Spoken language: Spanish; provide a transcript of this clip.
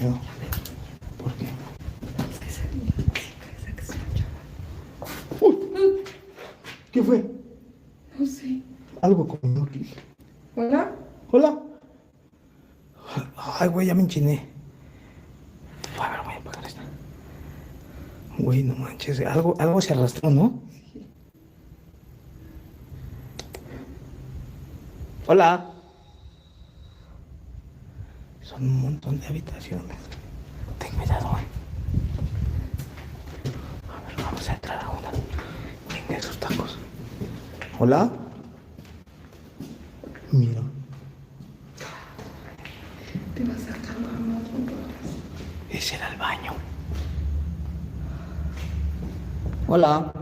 miedo. ¿Por qué? Es que se veía la chica esa que se escuchaba. ¡Uy! ¿Qué fue? No sé. Algo comió aquí. ¿Hola? Hola. Ay, güey, ya me enchiné. A ver, voy a apagar esta. Güey, no manches. Algo se arrastró, ¿no? Sí. Hola. Son un montón de habitaciones. Ten cuidado, güey. A ver, vamos a entrar a una. Venga, esos tacos. Hola. Mira. Te vas a calmar más, Ese era el baño. Hola.